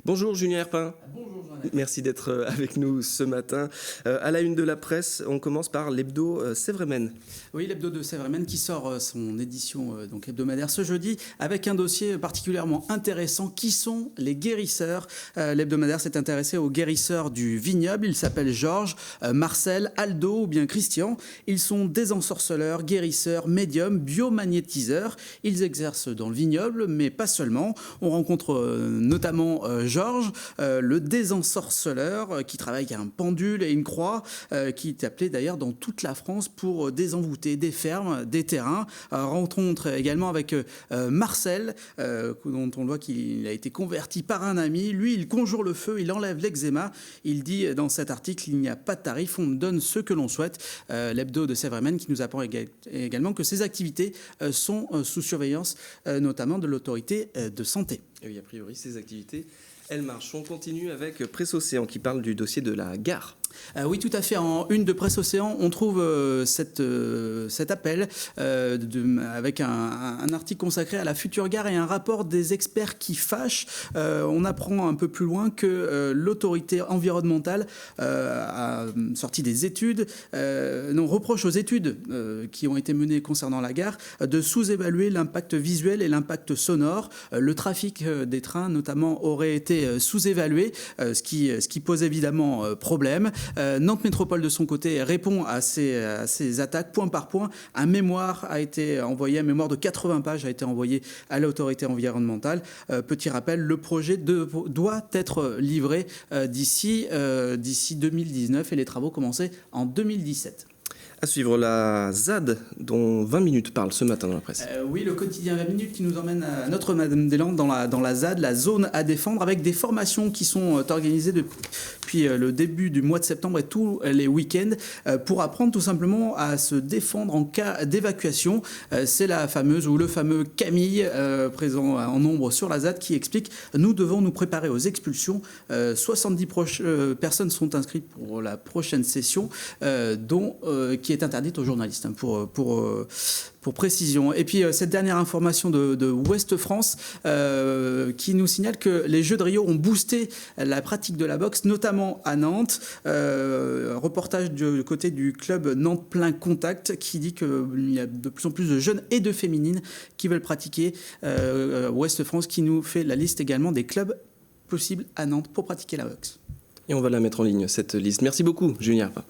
Bonjour Julien Herpin. Bonjour Jonathan. Merci d'être avec nous ce matin. À la une de la presse, on commence par l'hebdo Sévremen. Oui, l'hebdo de Sévremen qui sort son édition donc hebdomadaire ce jeudi avec un dossier particulièrement intéressant. Qui sont les guérisseurs? L'hebdomadaire s'est intéressé aux guérisseurs du vignoble. Ils s'appellent Georges, Marcel, Aldo ou bien Christian. Ils sont des ensorceleurs, guérisseurs, médiums, biomagnétiseurs. Ils exercent dans le vignoble, mais pas seulement. On rencontre notamment Georges, le désensorceleur qui travaille avec un pendule et une croix, qui est appelé d'ailleurs dans toute la France pour désenvoûter des fermes, des terrains. Rencontre également avec Marcel, dont on voit qu'il a été converti par un ami. Lui, il conjure le feu, il enlève l'eczéma. Il dit dans cet article, il n'y a pas de tarif, on donne ce que l'on souhaite. L'hebdo de Sévremen qui nous apprend également que ces activités sont sous surveillance, notamment de l'autorité de santé. Et oui, a priori, ces activités, elles marchent. On continue avec Presse Océan qui parle du dossier de la gare. Oui, tout à fait. En une de Presse Océan, on trouve cet appel avec un article consacré à la future gare et un rapport des experts qui fâchent. On apprend un peu plus loin que l'autorité environnementale a sorti des études, reproche aux études qui ont été menées concernant la gare de sous-évaluer l'impact visuel et l'impact sonore. Le trafic des trains, notamment, aurait été sous-évalué, ce qui pose évidemment problème. Nantes Métropole, de son côté, répond à ces attaques point par point. Un mémoire de 80 pages a été envoyé à l'autorité environnementale. Petit rappel, le projet doit être livré d'ici 2019 et les travaux commençaient en 2017. À suivre la ZAD, dont 20 minutes parle ce matin dans la presse. Oui, le quotidien 20 minutes qui nous emmène à Notre-Dame-des-Landes dans la ZAD, la zone à défendre, avec des formations qui sont organisées depuis le début du mois de septembre et tous les week-ends pour apprendre tout simplement à se défendre en cas d'évacuation. C'est la fameuse ou le fameux Camille présent en nombre sur la ZAD qui explique « Nous devons nous préparer aux expulsions ». 70 personnes sont inscrites pour la prochaine session, qui est interdite aux journalistes, pour précision. Et puis cette dernière information de Ouest France qui nous signale que les Jeux de Rio ont boosté la pratique de la boxe, notamment à Nantes. Reportage du côté du club Nantes Plein Contact qui dit qu'il y a de plus en plus de jeunes et de féminines qui veulent pratiquer. Ouest France qui nous fait la liste également des clubs possibles à Nantes pour pratiquer la boxe. Et on va la mettre en ligne, cette liste. Merci beaucoup, Julien Herpin.